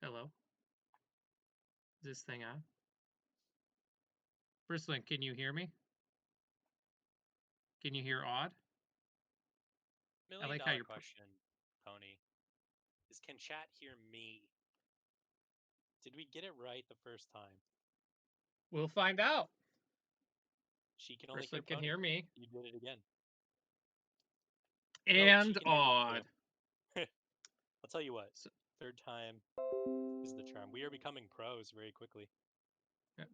Hello? Is this thing on? Bristling, can you hear me? Can you hear Odd? I Million like how dollar you're. question, Pony, is can chat hear me? Did we get it right the first time? We'll find out. She can only hear Bristling can Pony. hear me. You did it again. Well, she And can hear me too. Odd. I'll tell you what. So, Third time is the charm. We are becoming pros very quickly.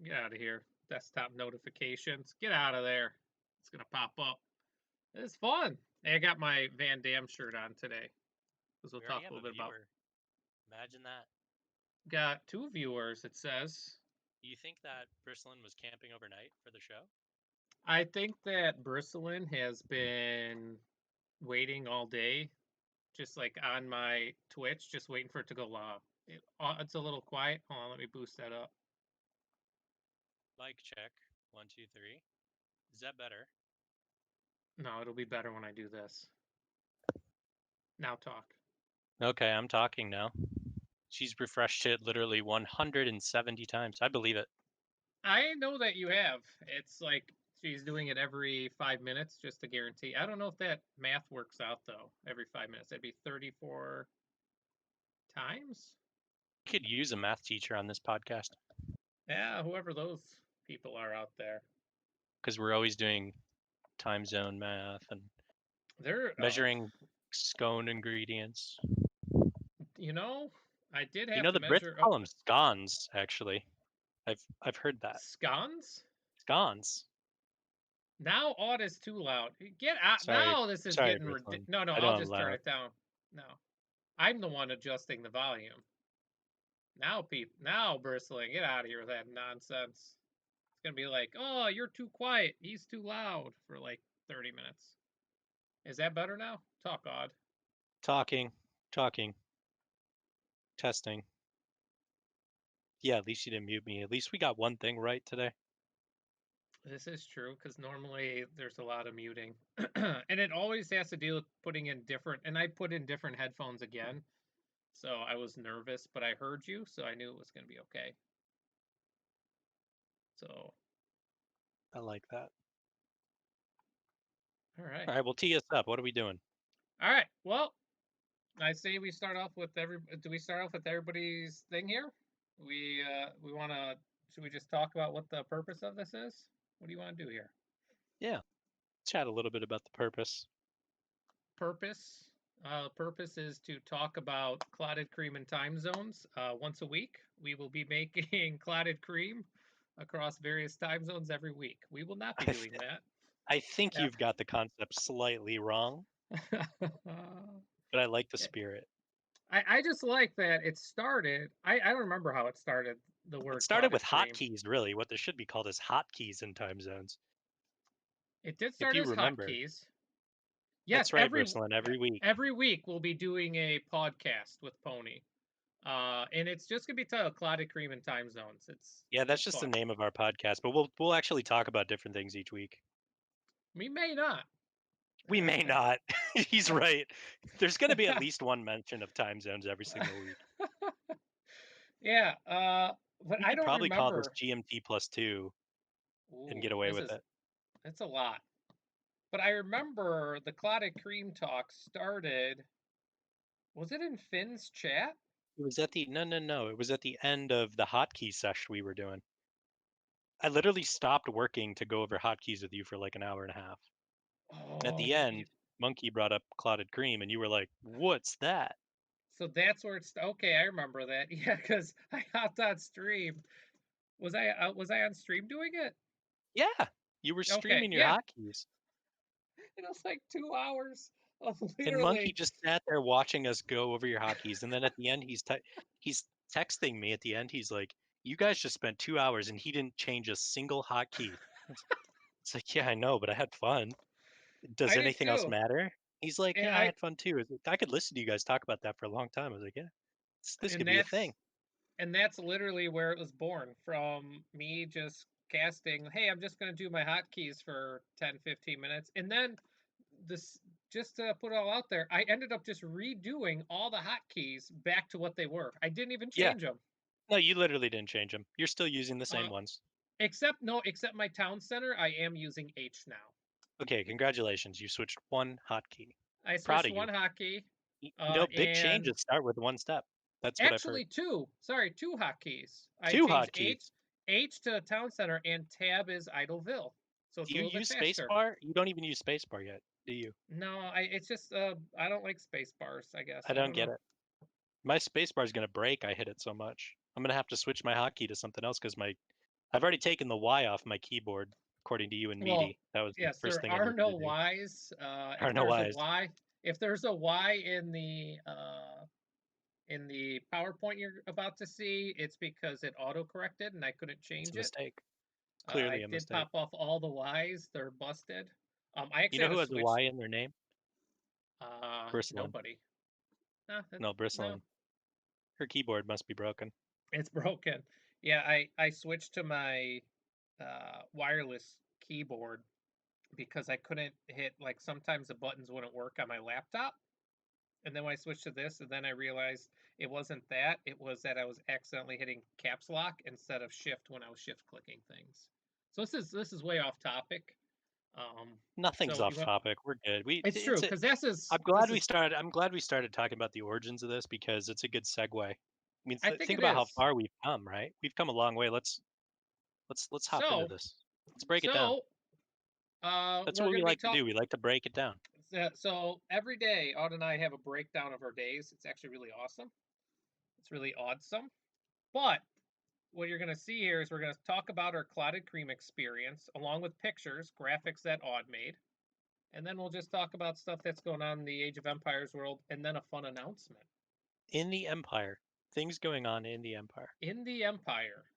get out of here. Desktop notifications. Get out of there. It's going to pop up. It's fun. Hey, I got my Van Damme shirt on today. Because we'll We already talk a have a little bit about. viewer. Imagine that. Got 2 viewers, it says. Do you think that Bristlin was camping overnight for the show? I think that Bristling has been waiting all day, just like on my Twitch, just waiting for it to go live. It's a little quiet. Hold on, let me boost that up. Mic check. 1, 2, 3. Is that better? No, it'll be better when I do this. Now talk. Okay, I'm talking now. She's refreshed it literally 170 times. I believe it. I know that you have. It's like she's doing it every 5 minutes just to guarantee. I don't know if that math works out though. Every 5 minutes, that'd be 34 times. We could use a math teacher on this podcast. Yeah, whoever those people are out there. Because we're always doing time zone math and They're, measuring scone ingredients. you know, I did You have know, to the Brits measure. call Oh, them scones. Actually, I've heard that scones. scones. Now Odd is too loud. Get out. Sorry, Now this is sorry, getting ridiculous. Bristlin. No, no, I know I'll I'm just turn loud. it down. No. I'm the one adjusting the volume. Now Bristling, get out of here with that nonsense. It's gonna be like, oh, you're too quiet. He's too loud for like 30 minutes. Is that better now? Talk Odd. Talking, talking, testing. Yeah, at least you didn't mute me. At least we got one thing right today. This is true because normally there's a lot of muting, and it always has to deal with putting in different. And I put in different headphones again, so I was nervous, but I heard you, so I knew it was gonna be okay. So, I like that. all right, All right, well, tee us up. What are we doing? all right. Well, I say we start off with every. Do we start off with everybody's thing here? We want to. Should we just talk about what the purpose of this is? What do you want to do here? Yeah, chat a little bit about the purpose. Purpose. Purpose is to talk about clotted cream and time zones. Once a week, we will be making clotted cream across various time zones every week. We will not be I, doing that. I think Yeah. you've got the concept slightly wrong, but I like the spirit. I just like that it started. I don't remember how it started. The It word started with clotted cream. hotkeys, really. What this should be called is hotkeys in time zones. It did If start you as remember, hotkeys. Yes, that's right, Bristolin. Every week. every week we'll be doing a podcast with Pony. And it's just gonna be titled Clotted Cream and Time Zones. Yeah, that's It's just the fun. name of our podcast, but we'll actually talk about different things each week. We may not. We may Uh, not. He's right. There's going to be at least one mention of time zones every single week. yeah, but We I could don't probably call this remember. GMT plus 2 and Ooh, get away with it. it's a lot. But I remember the Clotted Cream talk started. Was it in Finn's chat? It was at the no. It was at the end of the hotkey sesh we were doing. I literally stopped working to go over hotkeys with you for like an hour and a half. And at Oh, the end, Monkey brought up clotted cream, and you were like, "What's that?" so that's where it's okay. I remember that. Yeah, because I hopped on stream. Was I on stream doing it? Yeah, you were Okay, streaming your yeah. hotkeys, It was like 2 hours of and Monkey literally. just sat there watching us go over your hotkeys. And then at the end, he's texting me. At the end, he's like, "You guys just spent 2 hours, and he didn't change a single hotkey." It's like, yeah, I know, but I had fun. Does I did anything else too, matter? He's like, and yeah, I had fun too. I could listen to you guys talk about that for a long time. I was like, yeah, this and could be a thing. that's literally where it was born from me just casting. Hey, I'm just gonna do my hotkeys for 10, 15 minutes, and then this just to put it all out there, I ended up just redoing all the hotkeys back to what they were. I didn't even Yeah. change them. No, you literally didn't change them. You're still using the Uh, same ones. except no, except my town center, I am using H now. Okay, congratulations. You switched one hotkey. I Proud switched of you. one hotkey, Big and changes start with one step. That's what I've heard. actually two. Sorry, two hotkeys. I Two changed H hotkeys. H to town center, and tab is Idleville, so it's Do a you little bit use faster. spacebar? You don't even use spacebar yet, do you? No, it's just I don't like space bars. I guess I I don't don't get know. it. My spacebar is gonna break. I hit it so much. I'm gonna have to switch my hotkey to something else because I've already taken the Y off my keyboard, according to you and Well, Meaty. That was the yes, first there thing I are needed no to do. Y's. I don't know why. If there's a Y in the PowerPoint you're about to see, it's because it auto corrected and I couldn't It's a change it. mistake. I Clearly a did mistake. pop off all the Y's. They're busted. I You actually know had to who has a switch. Y in their name? Bristolin. Nobody. No, No, no, Bristolin. Her keyboard must be broken. it's broken. Yeah, I switched to my wireless keyboard because I couldn't hit, like, sometimes the buttons wouldn't work on my laptop. And then when I switched to this, and then I realized it wasn't that, it was that I was accidentally hitting caps lock instead of shift when I was shift clicking things. So this is way off topic. Nothing's So you off want topic. We're good. it's true, because I'm glad we started talking about the origins of this because it's a good segue. I mean, I think think it about how is. far we've come, right? We've come a long way. Let's hop into So this. Let's break it down. so That's we're what we gonna be like to talking. do. We like to break it down. So every day, Odd and I have a breakdown of our days. It's actually really awesome. It's really awesome. But what you're going to see here is we're going to talk about our clotted cream experience along with pictures, graphics that Odd made. And then we'll just talk about stuff that's going on in the Age of Empires world and then a fun announcement. In the Empire, things going on in the Empire. In the Empire.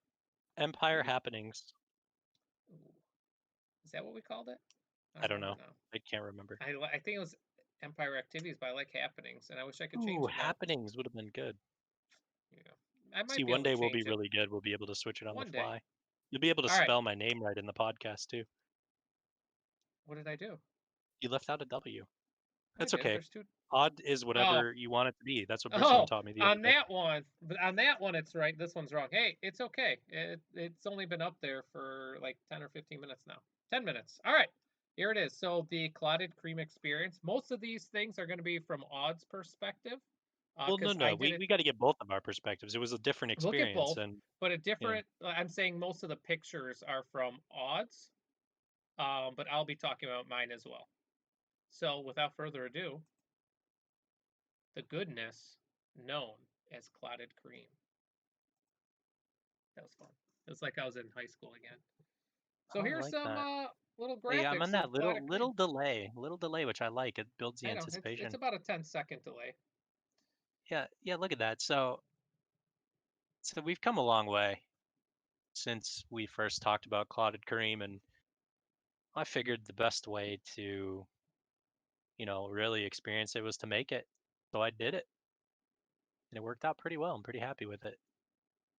Empire Ooh, happenings. ooh. Is that what we called it? I I don't don't remember know. now. I can't remember. I think it was Empire activities, but I like happenings, and I wish I could Ooh, change it now. happenings would have been good. Yeah, I See, might be one able to day we'll be change it really good. We'll be able to switch it on the one day. fly. You'll be able to All right. spell my name right in the podcast too. What did I do? You left out a W. I That's did. okay. There's two. Odd is Oh, whatever you want it to be. That's what Bristolin oh, taught me the other on day. that one, but on that one, it's right. This one's wrong. Hey, it's okay. It's only been up there for like 10 or 15 minutes now. 10 minutes. All right, here it is. So the clotted cream experience. Most of these things are going to be from Odd's perspective, Well, no, because I no. did it. We got to get both of our perspectives. It was a different We'll get experience, both, and but a yeah, different. I'm saying most of the pictures are from Odd's, but I'll be talking about mine as well. So without further ado, the goodness known as clotted cream. That was fun. It was like I was in high school again. So I here's like some that. little Hey, I'm on graphics of that clotted cream. little delay, which I like. It builds the I know it's anticipation. about a 10-second delay. Yeah, yeah. Look at that. So we've come a long way since we first talked about clotted cream, and I figured the best way to, really experience it was to make it. So I did it, and it worked out pretty well. I'm pretty happy with it.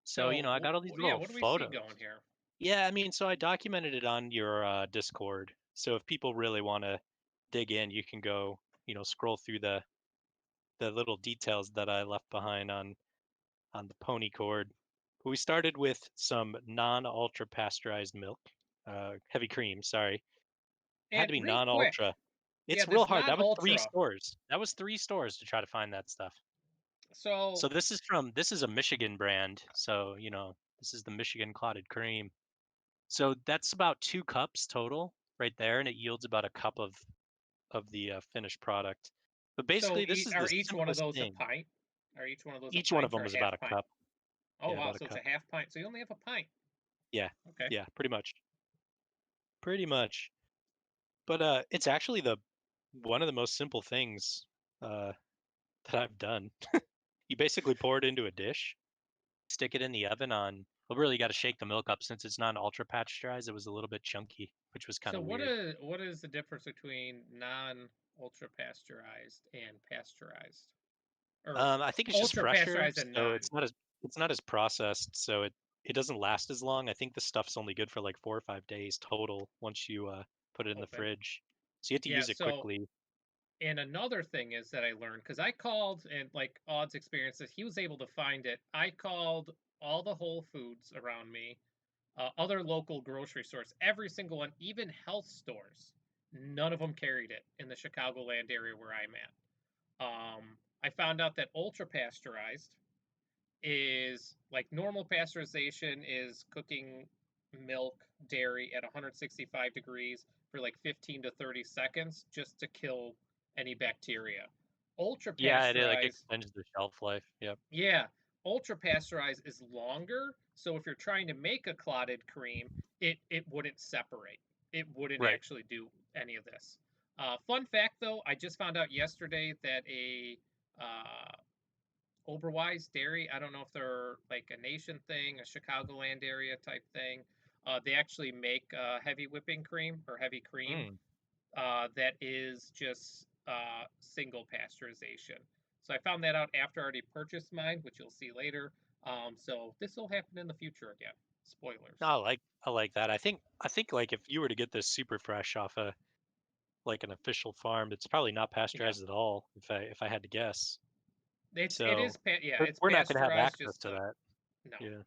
So, So I got all these yeah, little what do we see photos. going here? Yeah, I mean, so I documented it on your Discord. So if people really want to dig in, you can go, scroll through the little details that I left behind on the pony cord. We started with some non-ultra pasteurized milk, heavy cream. Sorry, had And to be real quick, non-ultra. yeah, It's real this hard. That was three non-ultra. stores. That was three stores to try to find that stuff. So So this is a Michigan brand. So this is the Michigan clotted cream. So that's about 2 cups total right there, and it yields about a cup of the finished product. But basically, this is the are each one of simplest those a thing. pint? Are each one of those a Each one of pint or them a was half about a pint? cup. Oh Yeah, wow, about a so it's a cup. half pint. So you only have a pint. Yeah, Okay. yeah, pretty much, pretty much. But it's actually the one of the most simple things uh, that I've done. You basically pour it into a dish, stick it in the oven on. Well, really, you got to shake the milk up since it's not ultra pasteurized. It was a little bit chunky, which was kind So of weird. what is the difference between non ultra pasteurized and pasteurized? Or I think it's just ultra fresher, pasteurized and so non? it's not as processed, so it doesn't last as long. I think the stuff's only good for like 4 or 5 days total once you put it in the Open. fridge. So you have to Yeah, use it so quickly. And another thing is that I learned because I called and like Odd's experiences, he was able to find it. I called all the Whole Foods around me, other local grocery stores, every single one, even health stores. None of them carried it in the Chicagoland area where I'm at. I found out that ultra pasteurized is like normal pasteurization is cooking milk, dairy at 165 degrees for like 15 to 30 seconds just to kill any bacteria. Ultra Yeah, it like pasteurized, extends the shelf life. Yep. yeah, ultra pasteurized is longer. So if you're trying to make a clotted cream, it wouldn't separate. It wouldn't Right. actually do any of this. Fun fact though, I just found out yesterday that a Oberweis Dairy. I don't know if they're like a nation thing, a Chicagoland area type thing. They actually make heavy whipping cream or heavy cream Mm. that is just single pasteurization. So I found that out after I already purchased mine, which you'll see later. So this will happen in the future again. Spoilers. I like that. I think like if you were to get this super fresh off a like an official farm, it's probably not Yeah, pasteurized at all, if I had to guess. it is So yeah, we're it's we're not gonna have pasteurized. access Just to that. no. Yeah.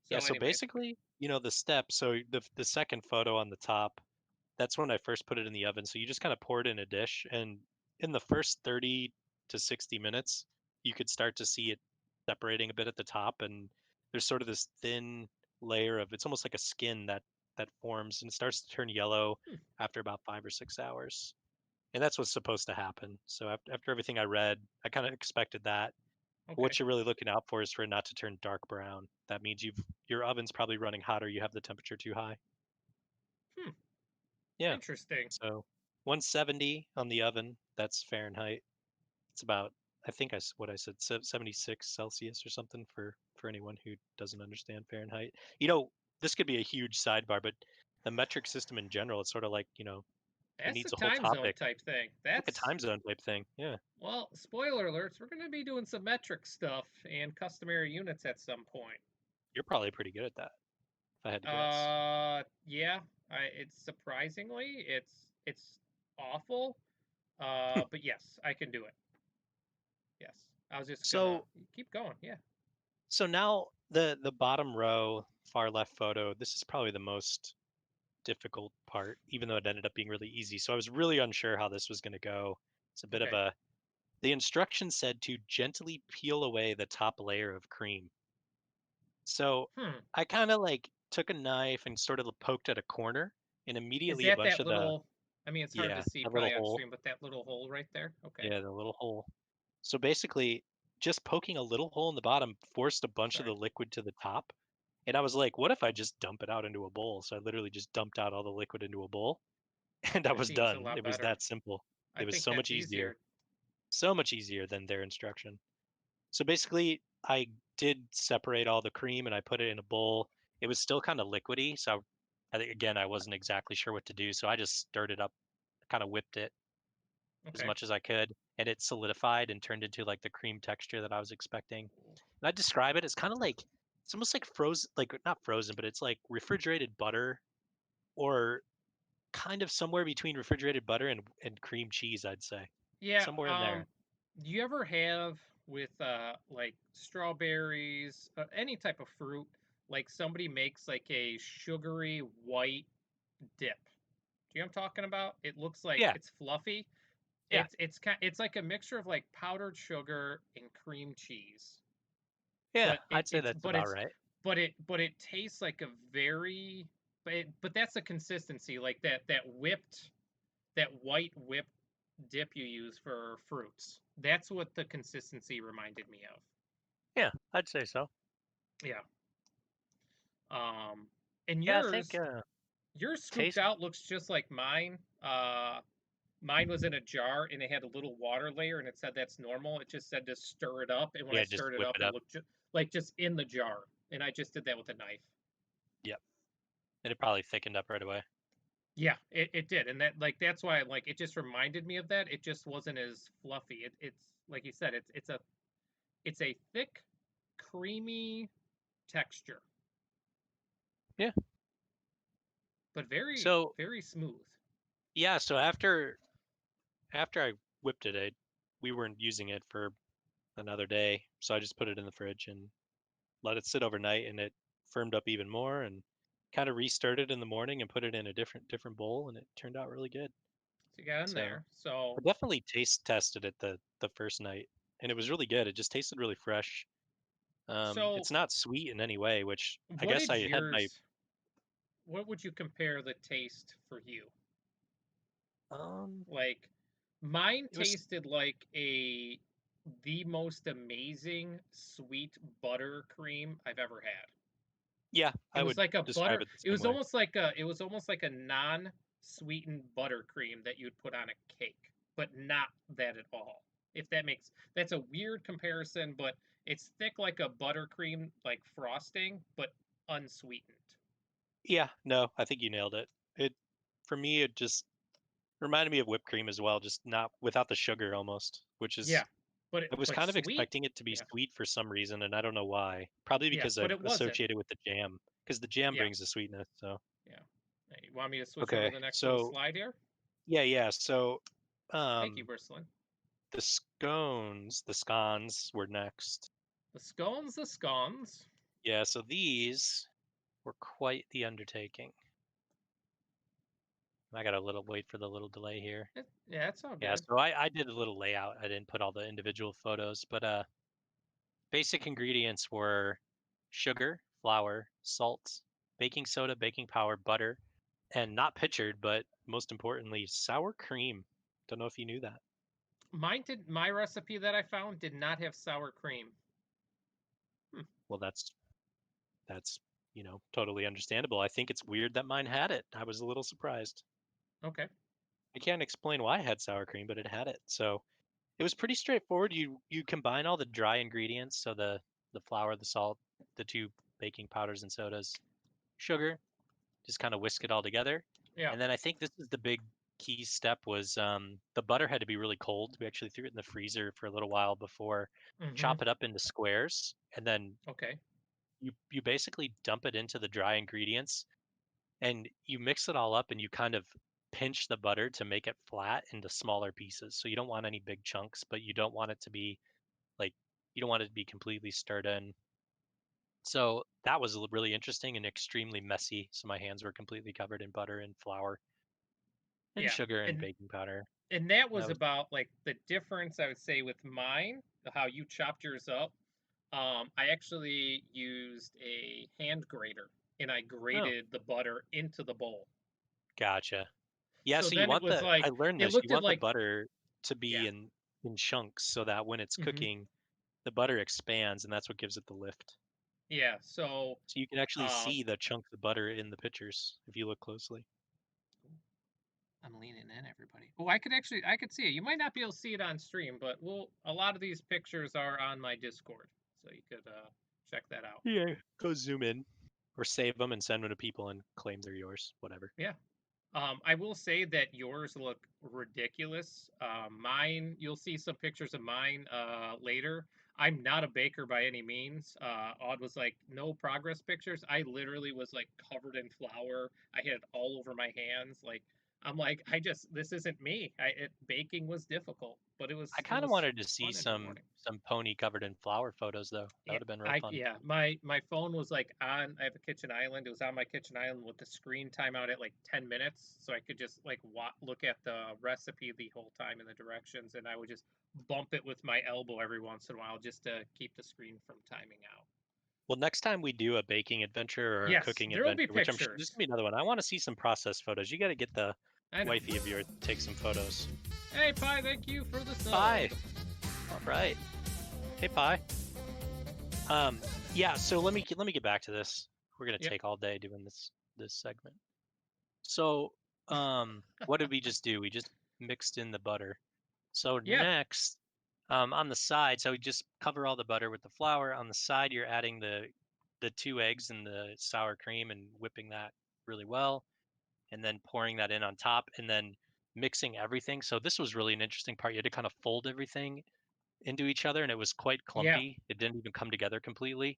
Yeah, So so anyway, basically, the steps. So the second photo on the top, that's when I first put it in the oven. So you just kind of pour it in a dish, and in the first 30 to 60 minutes, you could start to see it separating a bit at the top, and there's sort of this thin layer of it's almost like a skin that forms and it starts to turn yellow hmm, after about 5 or 6 hours. And that's what's supposed to happen. So after everything I read, I kind of expected that. okay, What you're really looking out for is for it not to turn dark brown. That means your oven's probably running hot or you have the temperature too high. hmm, Yeah. interesting. So 170 on the oven, that's Fahrenheit. It's about I think what I said 76 Celsius or something for anyone who doesn't understand Fahrenheit. This could be a huge sidebar, but the metric system in general, it's sort of like, it That's a needs a whole time zone topic, type thing. like a That's time zone type thing. Yeah, Well, spoiler alerts, we're going to be doing some metric stuff and customary units at some point. you're probably pretty good at that, if I had to guess. Yeah, it's surprisingly, it's awful. But yes, I can do it. Yes. I was just gonna So keep going. Yeah. So now the bottom row, far left photo, this is probably the most difficult part, even though it ended up being really easy. So I was really unsure how this was going to go. It's a bit of Okay. a the instruction said to gently peel away the top layer of cream. So Hmm. I kind of like took a knife and sort of poked at a corner, and Is immediately a that bunch that of the little? I mean, it's hard to yeah, see a little probably on hole. stream, but that little hole right there. Okay. Yeah, the little hole. So basically, just poking a little hole in the bottom forced a bunch of Sorry. the liquid to the top. And I was like, what if I just dump it out into a bowl? So I literally just dumped out all the liquid into a bowl and I That was seems a done. lot It was better. that simple. I It was think so that's much easier. easier. So much easier than their instruction. So basically, I did separate all the cream and I put it in a bowl. It was still kind of liquidy. So I think, again, I wasn't exactly sure what to do. So I just stirred it up, kind of whipped it as Okay. much as I could, and it solidified and turned into like the cream texture that I was expecting. And I describe it as kind of like it's almost like frozen, like not frozen, but it's like refrigerated butter or kind of somewhere between refrigerated butter and cream cheese, I'd say. Yeah. Somewhere in there. Do you ever have with like strawberries, any type of fruit, like somebody makes like a sugary white dip? Do you know what I'm talking about? It looks like Yeah, it's fluffy. yeah, It's like a mixture of like powdered sugar and cream cheese, yeah. but I'd say that's about right. but it tastes like a very but that's a consistency like that white whipped dip you use for fruits. That's what the consistency reminded me of. Yeah, I'd say so. Yeah. Um, and Yeah, I think yours scooped taste. out looks just like mine. Mine was in a jar and it had a little water layer and it said that's normal. It just said to stir it up, and when I Yeah, just stirred it whip up, it it up. looked like just in the jar, and I just did that with a knife. Yep, and it probably thickened up right away. Yeah, it did, and that's why like it just reminded me of that. It just wasn't as fluffy. It's like you said, it's a thick, creamy texture, Yeah. but very So very smooth. yeah, so after after I whipped it, we weren't using it for another day, so I just put it in the fridge and let it sit overnight, and it firmed up even more, and kind of restirred it in the morning and put it in a different bowl, and it turned out really good. So you got in So there. So I definitely taste tested it the first night, and it was really good. It just tasted really fresh. so It's not sweet in any way, which I what guess did I had my yours? What would you compare the taste for you? um. Like mine It was tasted like a the most amazing sweet buttercream I've ever had. yeah, It I was would like a describe butter. it the It same was way. almost like a non-sweetened buttercream that you'd put on a cake, but not that at all. If that makes That's a weird comparison, but it's thick like a buttercream like frosting, but unsweetened. Yeah, no, I think you nailed it. It for me, it just reminded me of whipped cream as well, just not without the sugar almost, which is Yeah, but I was kind of sweet. expecting it to be Yeah, sweet for some reason, and I don't know why. Probably yeah, because I but it wasn't. associate it with the jam, because the jam Yeah, brings the sweetness. So yeah. Hey, you want me to switch over to okay, the next little so slide here? yeah. So Thank you, um, Bristling. the scones were next. The scones. Yeah, so these were quite the undertaking. I got a little wait for the little delay here. Yeah, it's all Yeah, good. so I did a little layout. I didn't put all the individual photos, but basic ingredients were sugar, flour, salt, baking soda, baking powder, butter, and not pitchered, but most importantly, sour cream. Don't know if you knew that. My recipe that I found did not have sour cream. Hmm, Well, that's totally understandable. I think it's weird that mine had it. I was a little surprised. okay. I can't explain why it had sour cream, but it had it. So it was pretty straightforward. You combine all the dry ingredients, so the flour, the salt, the two baking powders and sodas, sugar, just kind of whisk it all together. Yeah. And then I think this is the big key step was the butter had to be really cold. We actually threw it in the freezer for a little while before, Mm-hmm. chop it up into squares, and then Okay. you basically dump it into the dry ingredients, and you mix it all up, and you kind of pinch the butter to make it flat into smaller pieces. So you don't want any big chunks, but you don't want it to be like you don't want it to be completely stirred in. So that was really interesting and extremely messy. So my hands were completely covered in butter and flour and Yeah. sugar and And baking powder. and that That was was about like the difference I would say with mine, how you chopped yours up. I actually used a hand grater and I oh, grated the butter into the bowl. gotcha. Yeah, So so you then it want was the I like learned it this. You looked at want the like butter to be yeah. in chunks so that when it's Mm-hmm. cooking, the butter expands and that's what gives it the lift. Yeah. So So you can actually um see the chunks of butter in the pictures if you look closely. I'm leaning in, everybody. Oh, I could see it. You might not be able to see it on stream, but a lot of these pictures are on my Discord, so you could check that out. Yeah, go zoom in or save them and send them to people and claim they're yours, whatever. Yeah. I will say that yours look ridiculous. Mine, you'll see some pictures of mine later. I'm not a baker by any means. Odd was like no progress pictures. I literally was like covered in flour. I had it all over my hands. Like I'm like this isn't me. Baking was difficult, but I it kind of was wanted to see fun in the morning. some pony covered in flour photos though. That Yeah, would have been real fun. my phone was like on. I have a kitchen island. It was on my kitchen island with the screen timeout at like 10 minutes, so I could just like look at the recipe the whole time and the directions, and I would just bump it with my elbow every once in a while just to keep the screen from timing out. Well, next time we do a baking adventure or a Yes, cooking there will be adventure, which I'm sure there's pictures. gonna be another one. I want to see some process photos. You got to get the I know. wifey of yours to take some photos. Hey, Pi, thank you for the Hi. sub. All right. Hey, Pi. Um, yeah. So let me get back to this. We're gonna Yep. take all day doing this segment. So, what did we just do? We just mixed in the butter. So Yeah. next, on the side, so we just cover all the butter with the flour. On the side, you're adding the two eggs and the sour cream and whipping that really well, and then pouring that in on top, and then mixing everything. So this was really an interesting part. You had to kind of fold everything into each other, and it was quite Yeah. clumpy. It didn't even come together completely,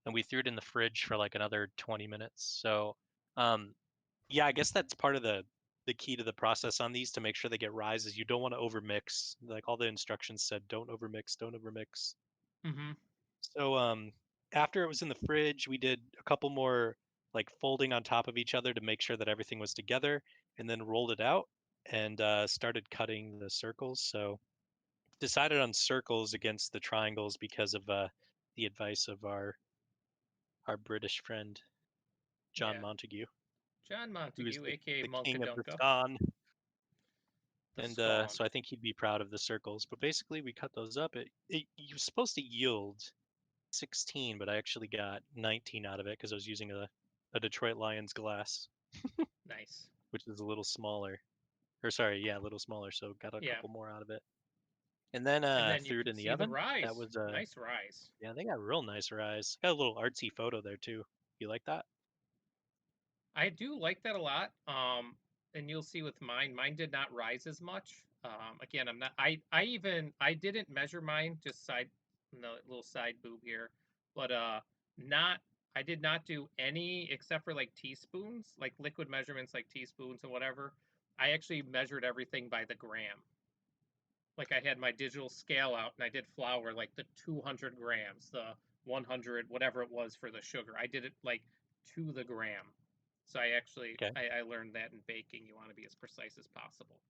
and we threw it in the fridge for like another 20 minutes. So, yeah, I guess that's part of the key to the process on these to make sure they get rise is you don't want to overmix. Like all the instructions said, don't overmix, don't overmix. Mm-hmm. So after it was in the fridge, we did a couple more like folding on top of each other to make sure that everything was together, and then rolled it out and started cutting the circles. So decided on circles against the triangles because of the advice of our British friend John Yeah. Montague, John who's Montague, aka the king of the Monkadunka, scone. the And scone. so I think he'd be proud of the circles. But basically, we cut those up. He was supposed to yield 16, but I actually got 19 out of it because I was using a Detroit Lions glass, Nice. which is a little smaller. Or sorry, yeah, a little smaller. So got a Yeah. couple more out of it. And then And then you threw it can in the see the oven. That rise. was Nice rise. yeah, they got real nice rise. Got a little artsy photo there too. You like that? I do like that a lot. And you'll see with mine, mine did not rise as much. Again, I'm not. I didn't measure mine. Just side, no little side boob here, but not. I did not do any except for like teaspoons, like liquid measurements, like teaspoons and whatever. I actually measured everything by the gram. Like I had my digital scale out and I did flour like the 200 grams, the 100, whatever it was for the sugar. I did it like to the gram. So Okay. I learned that in baking, you want to be as precise as possible.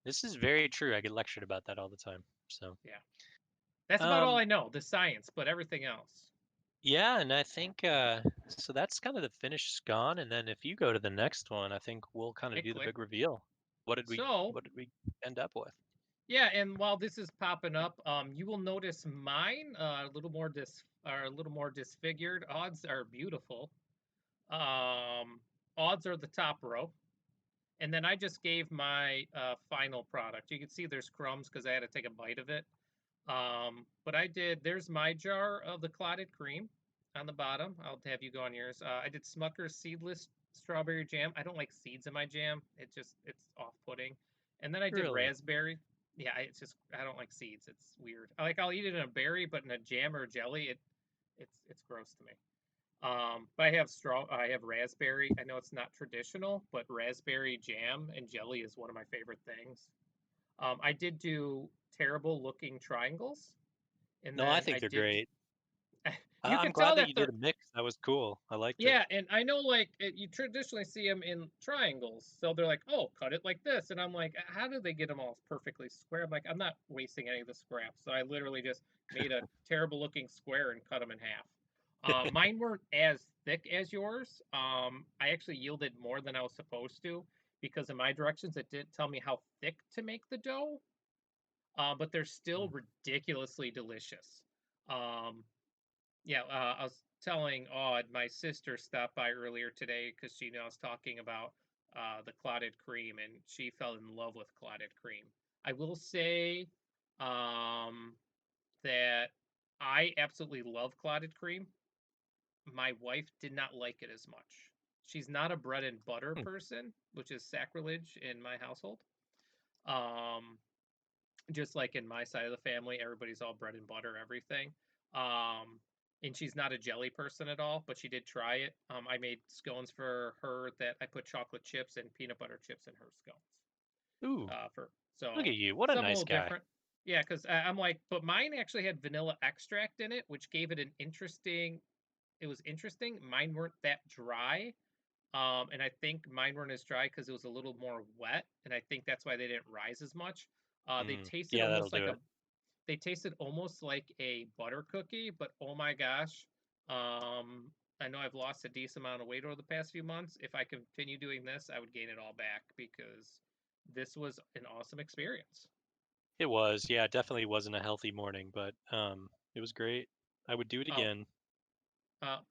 This is very true. I get lectured about that all the time. So, Yeah. That's about all um, I know, the science, but everything else. yeah, and I think so that's kind of the finished scone, and then if you go to the next one, I think we'll kind of It do the clicked. big reveal. So, What did we end up with? yeah, and while this is popping up, you will notice mine a little more disfigured. Odds are beautiful. Um, odds are the top row. And then I just gave my final product. You can see there's crumbs because I had to take a bite of it. But I did, there's my jar of the clotted cream on the bottom. I'll have you go on yours. I did Smucker's seedless strawberry jam. I don't like seeds in my jam. It's off-putting. And then I did Really? raspberry. Yeah, it's just I don't like seeds. It's weird. I'll eat it in a berry, but in a jam or jelly, it's gross to me. But I have raspberry. I know it's not traditional, but raspberry jam and jelly is one of my favorite things. I did do terrible looking triangles, and No, I then think I they're did. great. You I'm can glad tell that that you did they're a mix. That was cool. I liked it. yeah, and I know you traditionally see them in triangles, so they're like, oh, cut it like this, and I'm like, how do they get them all perfectly square? I'm like, I'm not wasting any of the scraps, so I literally just made a terrible looking square and cut them in half. Mine weren't as thick as yours. I actually yielded more than I was supposed to because in my directions it didn't tell me how thick to make the dough. But they're still Mm. ridiculously delicious. Um, yeah, I was telling Odd, my sister stopped by earlier today because she knows talking about the clotted cream, and she fell in love with clotted cream. I will say um, that I absolutely love clotted cream. My wife did not like it as much. She's not a bread and butter Hmm. person, which is sacrilege in my household. Um, just like in my side of the family, everybody's all bread and butter, everything. Um, and she's not a jelly person at all, but she did try it. I made scones for her that I put chocolate chips and peanut butter chips in her scones. Ooh, For look so at you. What a something a nice little guy. different. Yeah, because I'm like, but mine actually had vanilla extract in it, which gave it an interesting. It was interesting. Mine weren't that dry. And I think mine weren't as dry because it was a little more wet, and I think that's why they didn't rise as much. They Mm. tasted Yeah, that'll almost do like a it. they tasted almost like a butter cookie, but oh my gosh. Um, I know I've lost a decent amount of weight over the past few months. If I continue doing this, I would gain it all back because this was an awesome experience. It was. Yeah, it definitely wasn't a healthy morning, but it was great. I would do it Oh, again.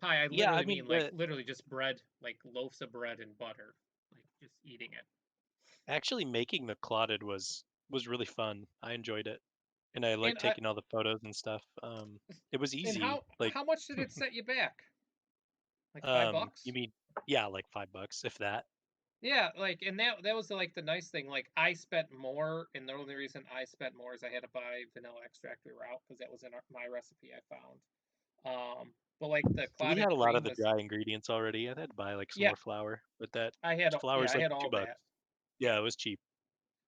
pie, I Yeah, I literally mean mean like the literally just bread, like loaves of bread and butter, like just eating it. actually making the clotted was really fun. I enjoyed it. And I like And I taking all the photos and stuff. It was and easy. Like, how much did it set you back? Like five you bucks? mean, yeah, like $5 if that. Yeah, like, and that was like the nice thing. Like, I spent more, and the only reason I spent more is I had to buy vanilla extract we were out because that was in my recipe I found. But like the We clotted had a lot of cream the was, dry ingredients already. I had to buy like some yeah, more flour, but that I had, flour yeah, is I like had two all bucks. that. Yeah, it was cheap.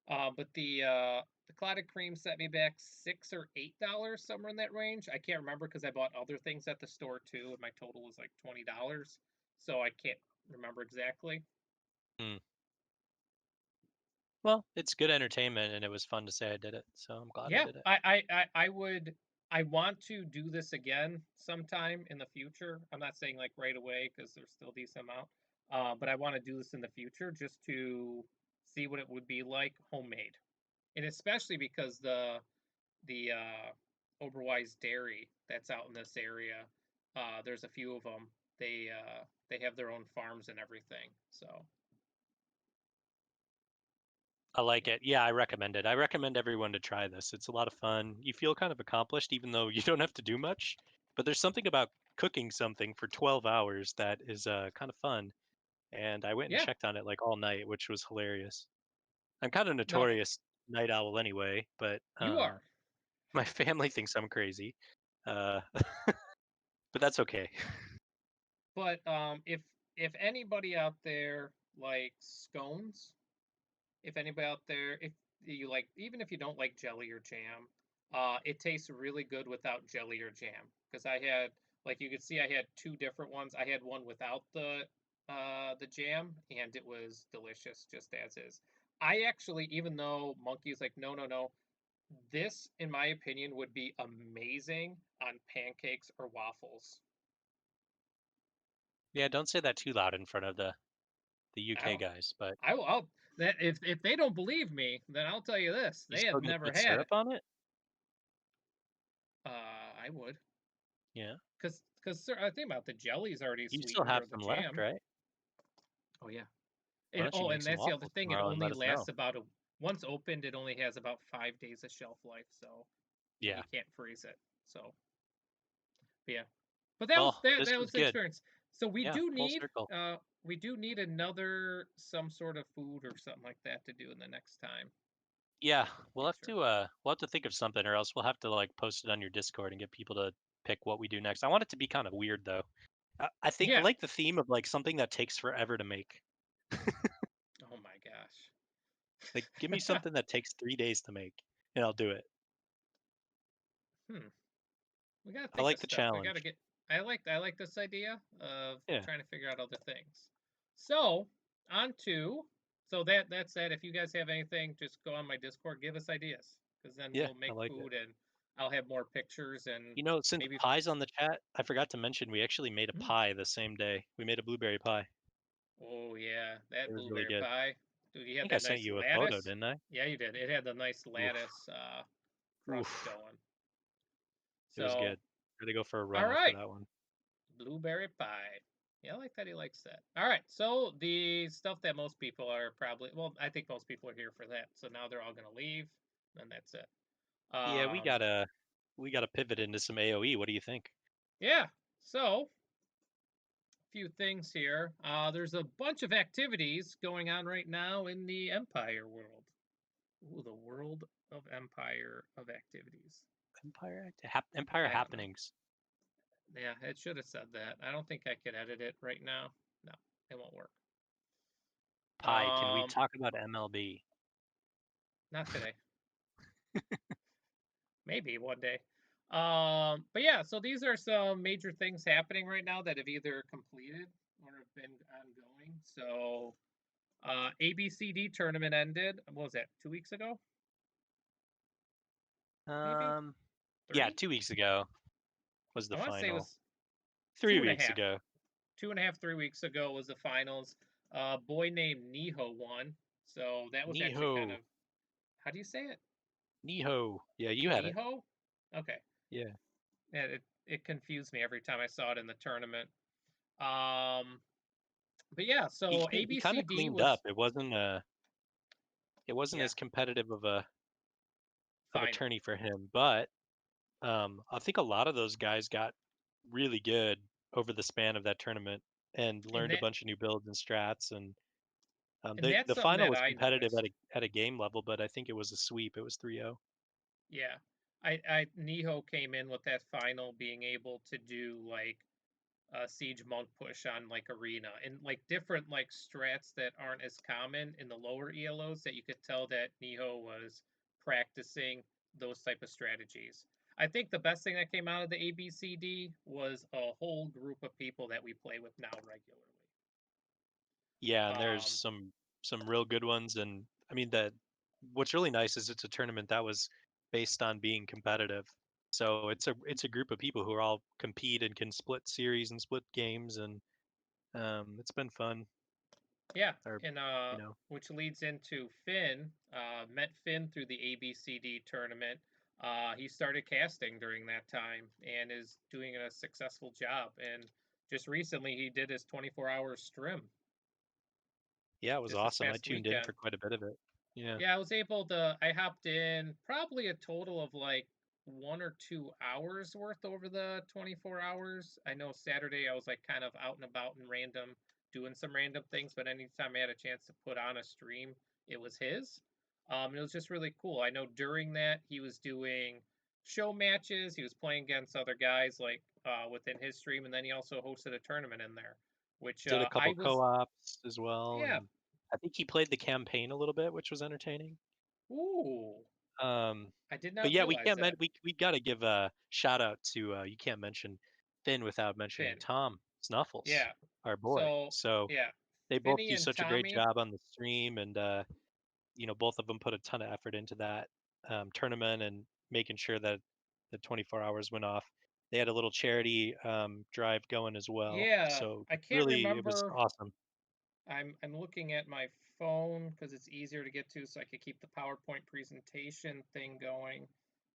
But the clotted cream set me back $6 or $8, somewhere in that range. I can't remember because I bought other things at the store too, and my total was like $20. So I can't remember exactly. Mm. Well, it's good entertainment, and it was fun to say I did it, so I'm glad I Yeah, did it. I would. I want to do this again sometime in the future. I'm not saying like right away because there's still a decent amount. But I want to do this in the future just to see what it would be like homemade, and especially because the Oberweis dairy that's out in this area, there's a few of them. They have their own farms and everything. So I like yeah, it. Yeah, I recommend it. I recommend everyone to try this. It's a lot of fun. You feel kind of accomplished even though you don't have to do much. But there's something about cooking something for 12 hours that is kind of fun. And I went and yeah. checked on it like all night, which was hilarious. I'm kind of No, notorious night owl anyway, but you are. my family thinks I'm crazy. Uh, but that's okay. But if anybody out there likes scones, if anybody out there, if you like, even if you don't like jelly or jam, it tastes really good without jelly or jam. Because I had, like you could see, I had two different ones. I had one without the jam, and it was delicious just as is. I actually, even though Monkey's like, no, no, no, this, in my opinion, would be amazing on pancakes or waffles. Yeah, don't say that too loud in front of the I UK don't. guys, but I'll that if they don't believe me, then I'll tell you this: you they still have gonna never put had syrup it. on it? I would, Yeah. because I think about the jelly's already You still sweetened have or the some left, jam. right? Oh yeah. Why And don't you oh, make and some that's the other waffles thing. It tomorrow and only let us know? lasts about a once opened, it only has about 5 days of shelf life, so and Yeah. you can't freeze it. So but yeah. But that was Well, that this that was was the good. experience. So Yeah, full circle. we do need another some sort of food or something like that to do in the next time Yeah, in the future. we'll have to think of something, or else we'll have to like post it on your Discord and get people to pick what we do next. I want it to be kind of weird though. I think I Yeah. like the theme of like something that takes forever to make. Oh my gosh. Like, give me something that takes 3 days to make, and I'll do it. Hmm. We gotta I think of like the stuff. We gotta challenge. get. I like this idea of Yeah, trying to figure out other things. So on to that's that. If you guys have anything, just go on my Discord, give us ideas, because then yeah, we'll I make like it. food and I'll have more pictures and You know, since maybe. pie's on the chat, I forgot to mention we actually made a Hmm. pie the same day. We made a blueberry pie. Oh yeah, It that was really blueberry good. pie. Dude, you I had think I that sent nice you a photo, lattice. didn't I? Yeah, you did. It had the nice Oof, lattice crust oof. going. It was So good. Gotta go for a all run after right. that one. Blueberry pie. Yeah, I like that he likes that. All right, so the stuff that most people are probably well, I think most people are here for that. So now they're all gonna leave, and that's it. Yeah, Um, we gotta pivot into some AOE. What do you think? yeah. So a few things here. There's a bunch of activities going on right now in the Empire world. Ooh, the world of Empire of activities. Empire I don't know. happenings. Yeah, it should have said that. I don't think I could edit it right now. No, it won't work. Pi, can we Um, talk about MLB? Not today. Maybe one day. But yeah, so these are some major things happening right now that have either completed or have been ongoing. So ABCD tournament ended. What was that? 2 weeks ago? Maybe Um, yeah, 3? 2 weeks ago was the I want to say it final. was Three two and a weeks half. ago. 2.5, 3 weeks ago was the finals. Boy named Niho won. So that was actually kind Niho, of, how do you say it? Niho. Yeah, you had it. Niho? Okay. Yeah, Yeah, it confused me every time I saw it in the tournament. Um, but yeah, so he kind of ABCD cleaned up. was It wasn't yeah, as competitive of a final. tourney for him, but I think a lot of those guys got really good over the span of that tournament and And learned a that bunch of new builds and strats. And and that's the something final that was I competitive noticed. at a game level, but I think it was a sweep. It was 3-0. Yeah. I Niho came in with that final being able to do like siege monk push on like arena and like different like strats that aren't as common in the lower ELOs that you could tell that Niho was practicing those type of strategies. I think the best thing that came out of the ABCD was a whole group of people that we play with now regularly. Yeah, and there's Um, some real good ones, and I mean that what's really nice is it's a tournament that was based on being competitive. So it's a group of people who are all compete and can split series and split games, and it's been fun. yeah, Or and you know, which leads into Finn. Met Finn through the ABCD tournament. He started casting during that time and is doing a successful job. And just recently, he did his 24-hour stream yeah, it was just this awesome. I past tuned in weekend. for quite a bit of it. Yeah, Yeah, I was able to. I hopped in probably a total of like 1 or 2 hours worth over the 24 hours. I know Saturday I was like kind of out and about and random, doing some random things, but anytime I had a chance to put on a stream, it was his. It was just really cool. I know during that he was doing show matches. He was playing against other guys like within his stream, and then he also hosted a tournament in there, which did a I couple was. co-ops as well, Yeah. and I think he played the campaign a little bit, which was entertaining. Ooh, Um, I did but not yeah, realize that. we got to give a shout out to you can't mention Finn without mentioning Finn. Tom Snuffles, Yeah. our boy. So So yeah, they both Finney do and such a great Tommy. job on the stream, and both of them put a ton of effort into that tournament and making sure that the 24 hours went off. They had a little charity drive going as well, Yeah, so I can't really it was remember. awesome. I'm looking at my phone because it's easier to get to, so I could keep the PowerPoint presentation thing going.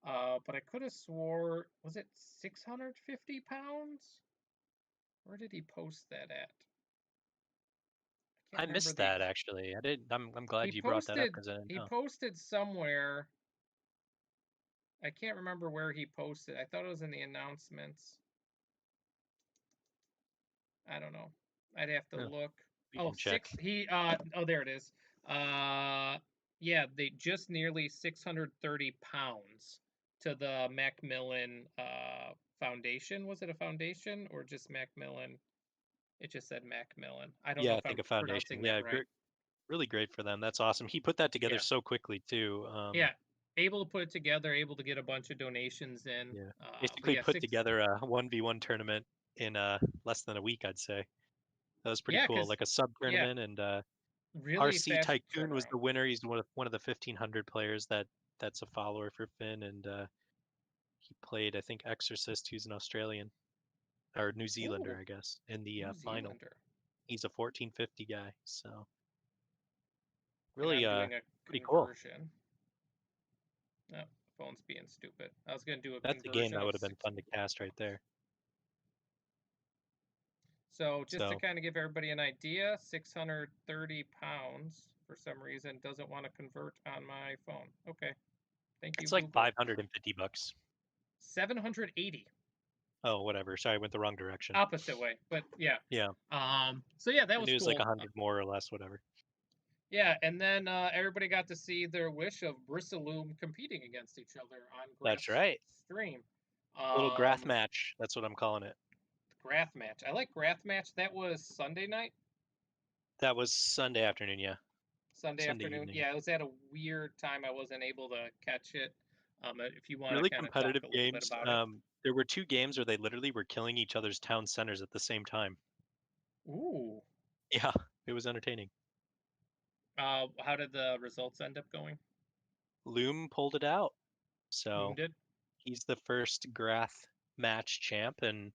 But I could have swore, was it 650 pounds? Where did he post that at? I can't I remember missed the. that actually. I did. I'm He glad you brought that up posted. because I didn't He know. posted somewhere. I can't remember where he posted. I thought it was in the announcements. I don't know. I'd have to Yeah, look. we Oh, can check. six. He oh, there it is. Uh yeah, they just nearly 630 pounds to the Macmillan Foundation. Was it a foundation or just Macmillan? It just said Macmillan. I don't know Yeah, I if think I'm a foundation. pronouncing that Yeah, right. really great for them. That's awesome. He put that together Yeah. so quickly too. Yeah. Able to put it together, able to get a bunch of donations in. Yeah, But basically yeah, put six. together a 1v1 tournament in less than a week, I'd say. That was pretty Yeah, cool, cuz like a sub yeah, tournament. And really RC fast Tycoon was turnaround. the winner. He's one of the 1,500 players that's a follower for Finn, and he played I think Exorcist, who's an Australian or New Zealander, Ooh, I guess, in the New final. Zealander. He's a 1450 guy, so And really I'm doing a pretty cool. conversion. No, phone's being stupid. I was going to do a That's a game conversion that of would have been fun to 600 cast right pounds. there. So just to So kind of give everybody an idea, 630 pounds for some reason doesn't want to convert on my phone. Okay, thank you, it's like Google. 550 bucks. 780, Oh, whatever. Sorry, I went the wrong direction. opposite way, but yeah. Yeah, So yeah, that I was knew it was like cool. 100 more or less, whatever. Yeah, and then everybody got to see their wish of Bristaloom competing against each other on That's Grath's right. stream. Little Grath Um, match. That's what I'm calling it. Grath match. I like Grath match. That was Sunday night. That was Sunday afternoon, yeah. Sunday Sunday afternoon. evening. Yeah, it was at a weird time. I wasn't able to catch it. If you want to Really kind of talk competitive a little bit games. about it. There were two games where they literally were killing each other's town centers at the same time. Ooh. Yeah, it was entertaining. How did the results end up going? Loom pulled it out. Loom So did. he's the first Grath match champ, and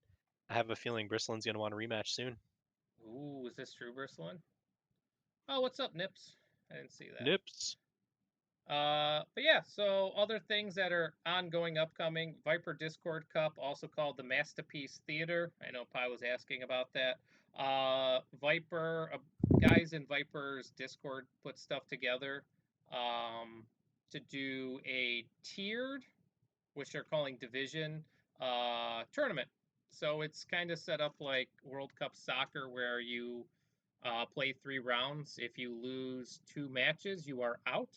I have a feeling Bristlin's going to want a rematch soon. Ooh, is this true, Bristling? Oh, what's up, Nips? I didn't see that. Nips. But yeah, so other things that are ongoing, upcoming Viper Discord Cup, also called the Masterpiece Theater. I know Pi was asking about that. Viper, guys in Viper's Discord put stuff together um, to do a tiered, which they're calling division tournament. So it's kind of set up like World Cup soccer, where you play 3 rounds. If you lose 2 matches, you are out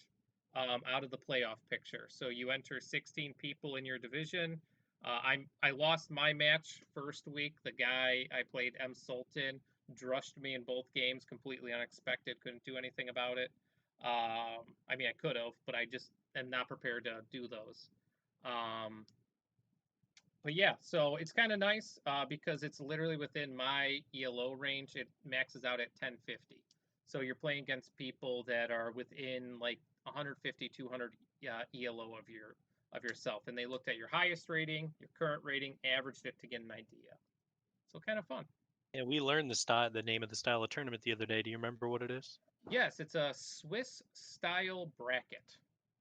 of the playoff picture. So you enter 16 people in your division. I lost my match first week. The guy I played, M. Sultan, drushed me in both games, completely unexpected. Couldn't do anything about it. I mean, I could have, but I just am not prepared to do those. Um, but yeah, so it's kind of nice because it's literally within my ELO range. It maxes out at 1050. So you're playing against people that are within like 150, 200 ELO of yourself, and they looked at your highest rating, your current rating, averaged it to get an idea. So kind of fun. Yeah, we learned the name of the style of tournament the other day. Do you remember what it is? Yes, it's a Swiss style bracket.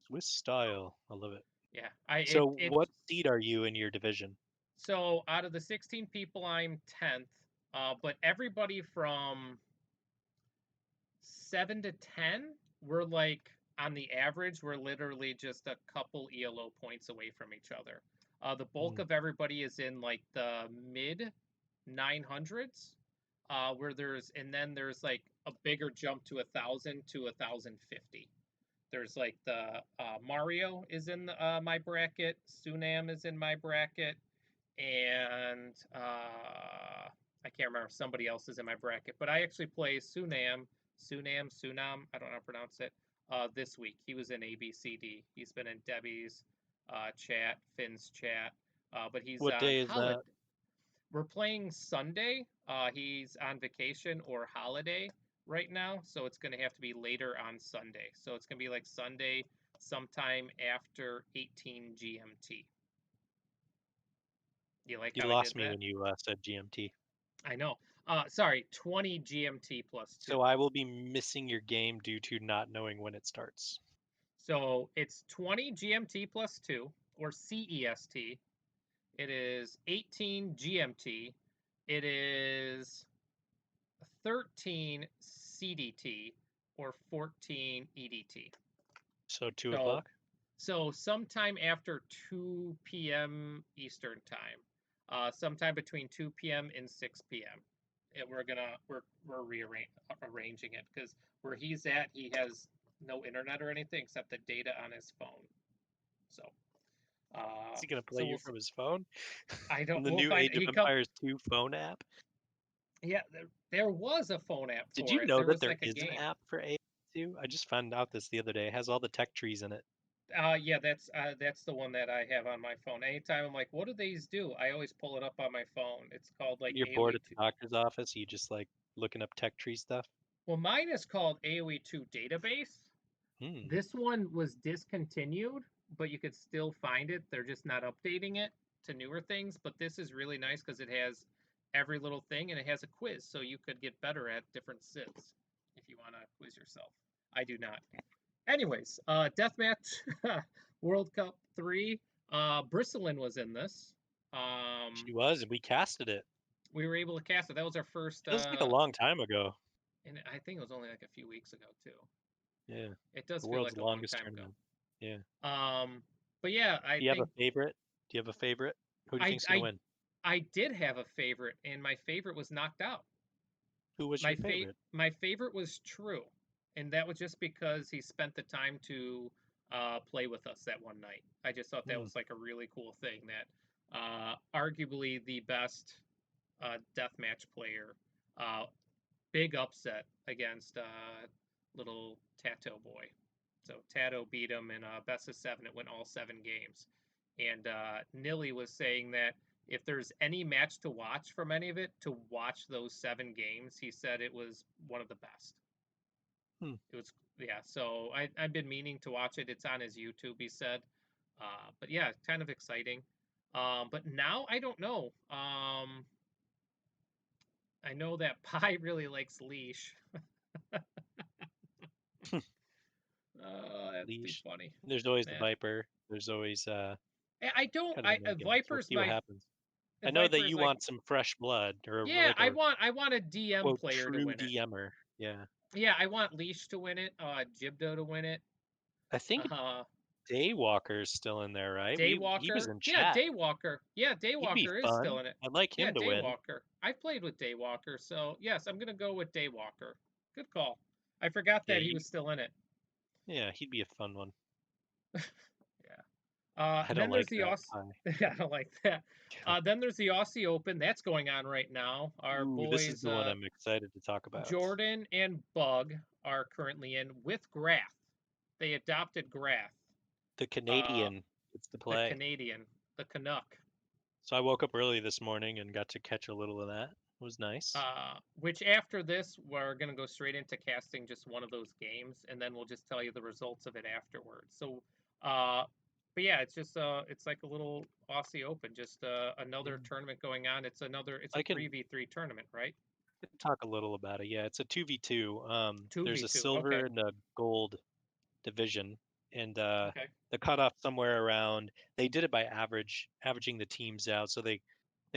Swiss style. I love it. Yeah, I So, it what seed are you in your division? so out of the 16 people, I'm 10th. But everybody from 7 to 10, we're like on the average, we're literally just a couple ELO points away from each other. The bulk Hmm. of everybody is in like the mid 900s, where and then there's like a bigger jump to 1,000 to 1,050. There's like the Mario is in my bracket, Sunam is in my bracket, and I can't remember, somebody else is in my bracket, but I actually play Sunam. I don't know how to pronounce it. This week he was in ABCD. He's been in Debbie's chat, Finn's chat, but he's What on day is holiday. that? We're playing Sunday. He's on vacation or holiday right now, so it's going to have to be later on Sunday. So it's going to be like Sunday sometime after 18 GMT. You like You how I did lost me that? when you said GMT. I know. Sorry, 20 GMT plus So 2. I will be missing your game due to not knowing when it starts. So it's 20 GMT plus 2, or CEST. It is 18 GMT. It is 13 CDT, or 14 EDT. So 2 o'clock? So sometime after 2 p.m. Eastern time, sometime between 2 p.m. and 6 p.m. We're arranging it because where he's at, he has no internet or anything except the data on his phone. So Is he gonna play so you from his phone? I don't, The we'll new find Age of he come. Empires 2 phone app? Yeah, there was a phone app Did for you it. know There that was there like a is an game. app for AI2? I just found out this the other day. It has all the tech trees in it. Yeah, that's the one that I have on my phone. Anytime I'm like, what do these do? I always pull it up on my phone. It's called like You're bored AoE at the 2. doctor's office, you just like looking up tech tree stuff. Well, mine is called AoE 2 database. Hmm. This one was discontinued, but you could still find it. They're just not updating it to newer things. But this is really nice because it has every little thing and it has a quiz, so you could get better at different sits if you want to quiz yourself. I do not. Anyways, Deathmatch World Cup 3. Bristlin was in this. She was, and we casted it. We were able to cast it. That was our first, Feels like a long time ago. and I think it was only like a few weeks ago too. Yeah. It does The feel world's like a long longest time tournament. Yeah. ago. But yeah, I Do you have a think favorite? Do you have a favorite? Who do you I think's gonna I win? I did have a favorite, and my favorite was knocked out. Who was your favorite? My favorite was True, and that was just because he spent the time to play with us that one night. I just thought that Hmm. was like a really cool thing. That arguably the best deathmatch player, uh, big upset against little Tato boy. So Tato beat him in best of 7. It went all 7 games, and Nilly was saying that if there's any match to watch from any of it, to watch those 7 games, he said it was one of the best. Hmm. It was, yeah. So I've been meaning to watch it. It's on his YouTube, he said. But yeah, kind of exciting. But now I don't know. I know that Pi really likes Leash. That's too Leash. funny. There's always the Yeah. Viper. There's always I don't. kind of a no game. So we'll Viper's see what my happens. I know that Viper's you like, want some fresh blood or yeah. like a I want a DM quote player to true win it. DMer. Yeah. Yeah, I want Leash to win it. Jibdo to win it. I think Uh, Daywalker's still in there, right? He was Daywalker. in Yeah, chat. Daywalker. Yeah, He'd be Daywalker is still fun. in it. I'd like Yeah, him to win. Daywalker. I've played with Daywalker, so yes, I'm gonna go with Daywalker. Good call. I forgot Yeah, that he was still in it. yeah, he'd be a fun one. Yeah. I don't Then like there's the that Aussie. pie. I don't like that. Then there's the Aussie Open that's going on right now. Our Ooh, this is boys the one I'm excited to talk about. Jordan and Bug are currently in with Grath. They adopted Grath, The uh, Canadian gets to the play. Canadian, the Canuck. So I woke up early this morning and got to catch a little of that. It was nice. Which after this, we're gonna go straight into casting just one of those games, and then we'll just tell you the results of it afterwards. So, uh, but yeah, it's like a little Aussie Open, just another Yeah. tournament going on. It's a I can 3v3 tournament, right? talk a little about it. Yeah, it's a 2v2. Two There's v a two. silver Okay, and a gold division, and okay. the cutoff somewhere around. They did it by averaging the teams out, so they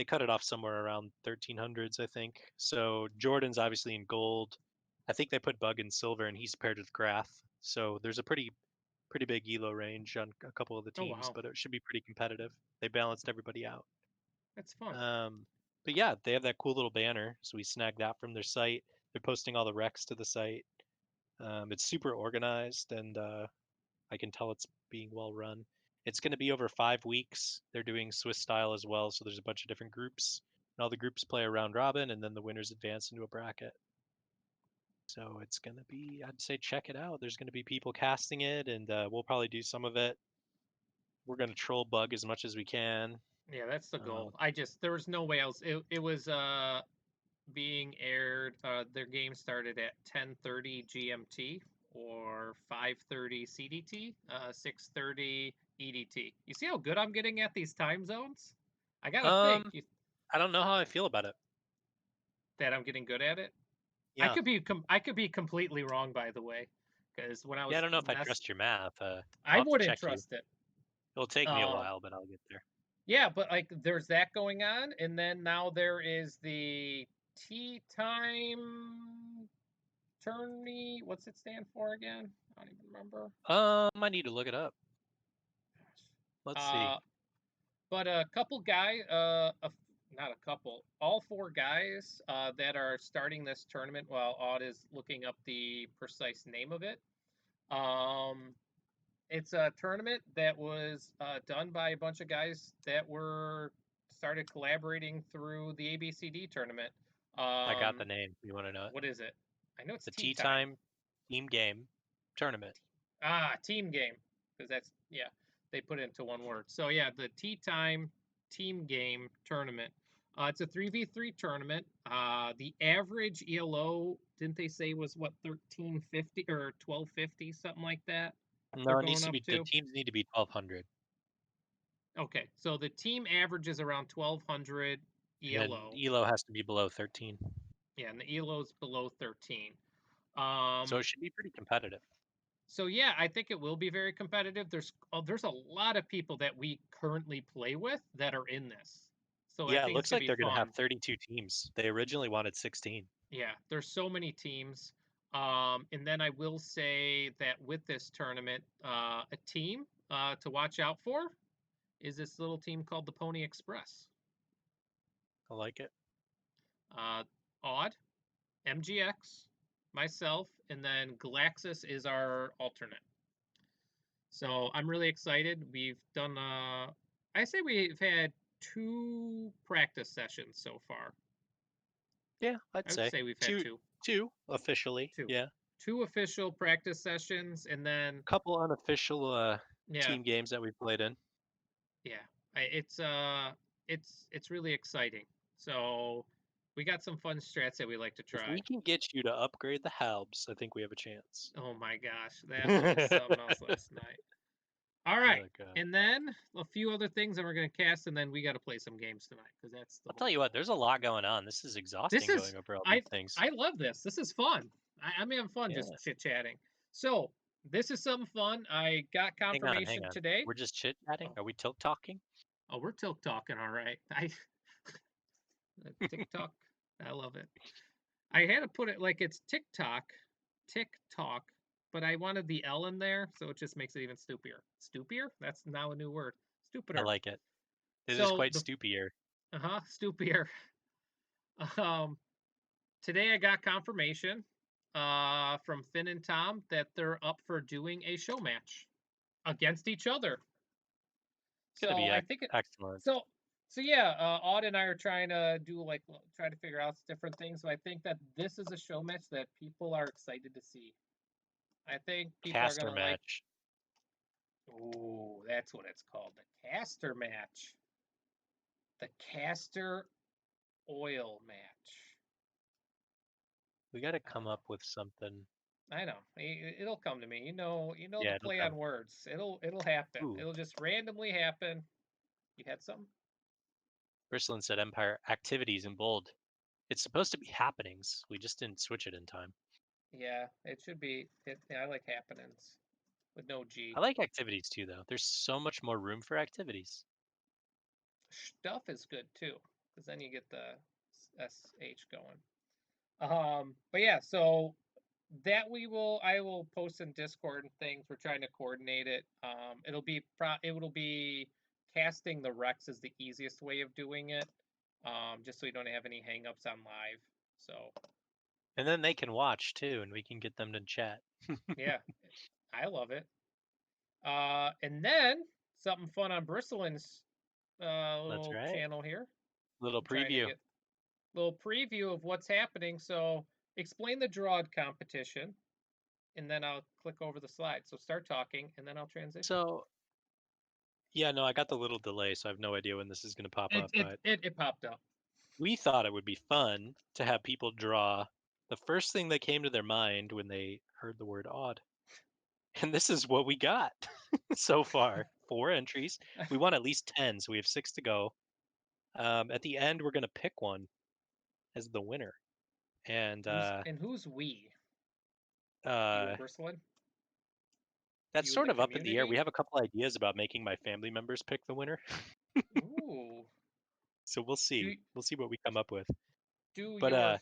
cut it off somewhere around 1300s, I think. So Jordan's obviously in gold. I think they put Bug in silver, and he's paired with Grath. So there's a pretty big elo range on a couple of the Oh teams, wow, but it should be pretty competitive. They balanced everybody out. that's fun. Um, but yeah, they have that cool little banner, so we snagged that from their site. They're posting all the recs to the site. It's super organized, and I can tell it's being well run. It's going to be over 5 weeks. They're doing Swiss style as well, so there's a bunch of different groups, and all the groups play a round robin, and then the winners advance into a bracket. So it's going to be, I'd say, check it out. There's going to be people casting it, and we'll probably do some of it. We're going to troll Bug as much as we can. Yeah, that's the Um, goal. There was no way else. It was being aired. Their game started at 10:30 GMT or 5:30 CDT, 6:30 EDT. You see how good I'm getting at these time zones? I gotta think um, I don't know how I feel about it. that I'm getting good at it. Yeah. I could be completely wrong, by the way, because when I Yeah, I was don't know if I trust your math. I I'll have to wouldn't check you. trust it. It'll take me a Um, while, but I'll get there. yeah, but like there's that going on, and then now there is the tea time tourney. What's it stand for again? I don't even remember. I need to look it up. Let's see. Uh, but a couple not a couple, all four guys that are starting this tournament while Odd is looking up the precise name of it. Um, it's a tournament that was done by a bunch of guys that were started collaborating through the ABCD tournament. I got the Um, name. You want to know it? what is it? I know it's The tea Tea time. Time Team Game Tournament. Team game, because that's yeah, they put it into one word. So yeah, the tea time team game tournament. It's a 3v3 tournament. The average ELO, didn't they say was what 1350 or 1250, something like that? They're No, it needs going to up be. The to. teams need to be 1200, Okay, so the team average is around 1200 and then ELO. Elo has to be below 13. Yeah, and the ELO's below 13. So Um, it should be pretty competitive. So yeah, I think it will be very competitive. There's a lot of people that we currently play with that are in this. So I Yeah, it think it's looks gonna like be they're going to have fun. 32 teams. They originally wanted 16. Yeah, there's so many teams. And then I will say that with this tournament, a team to watch out for is this little team called the Pony Express. I like it. Uh, Odd, MGX, myself, and then Galaxis is our alternate. So I'm really excited. I say we've had two practice sessions so far. Yeah, I'd I would say say we've had two, two officially. two, Yeah, two official practice sessions, and then couple unofficial yeah, team games that we played in. yeah, it's really exciting. So we got some fun strats that we like to If try. we can get you to upgrade the Halbs, I think we have a chance. Oh my gosh, that was something else last night. All right, Oh god. and then a few other things that we're gonna cast, and then we got to play some games tonight because that's the I'll whole tell you what, goal. there's a lot going on. This is This exhausting is going over all I these things. I love this. This is fun. I'm having fun just Yeah. chit chatting. So this is something fun. I got Hang on, hang confirmation on. today. We're just chit chatting? Oh, Are we tilt talking? oh, we're tilt talking, all right. I TikTok. I love it. I had to put it like it's TikTok, but I wanted the L in there, so it just makes it even stupier. Stupier? That's now a new word. I Stupider. like it. It is So quite the stupier. stupier. Um, Today I got confirmation from Finn and Tom that they're up for doing a show match against each other. It's gonna So be I think it. excellent. So so yeah, Aud and I are trying to do like try to figure out different things. So I think that this is a show match that people are excited to see. I think people are Caster gonna like. match. Ooh, that's what it's called, the caster match, the caster oil match. We got to I don't come know. up with something. I know. It'll come to me. You know the Yeah, it'll play come. on words. It'll happen. Ooh, It'll just randomly happen. You had something? Bristolin said Empire activities in bold. It's supposed to be happenings. We just didn't switch it in time. Yeah, it should be. I like happenings with no I G. like activities too, though. There's so much more room for activities. Stuff is good too, because then you get the sh going. But yeah, so that I will post in Discord and things. We're trying to coordinate it. It'll be casting the Rex is the easiest way of doing it. Just so you don't have any hangups on live. So And then they can watch too, and we can get them to chat. yeah, I love it. And then something fun on Bristlin's That's little right. channel here. Little I'm trying to preview. get a little preview of what's happening. So explain the draw competition, and then I'll click over the slide. So start talking, and then I'll transition. So, yeah, no, I got the little delay, so I have no idea when this is going to pop up, but It popped up. we thought it would be fun to have people draw the first thing that came to their mind when they heard the word odd. And this is what we got so far. 4 entries. We want at least 10, so we have 6 to go. At the end, we're going to pick one as the winner. And Who's we? You uh, and Bristlin? that's You and sort the of up in the air. We community? have a couple ideas about making my family members pick the winner. Ooh. So we'll Do see. We'll see what we come up with. do But your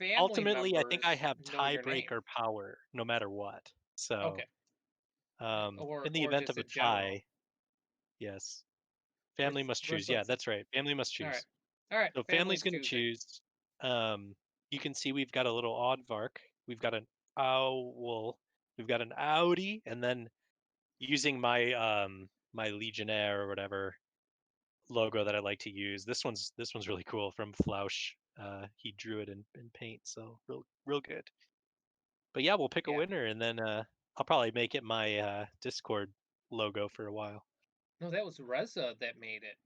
family ultimately, I think I members have know your name? tiebreaker power no matter what. So Okay. Right. in the Or event just of a in general. tie, yes, family must choose. Yeah, Bristlin's. that's right. Family must All right. choose. All right. So family's Family's going to choosing. choose. You can see we've got a little aardvark. We've got an owl. We've got an Audi, and then using my my Legionnaire or whatever logo that I like to use. This one's really cool from Flausch. He drew it in paint, so real good. But yeah, we'll pick a Yeah. winner, and then I'll probably make it my Discord logo for a while. No, that was Reza that made it.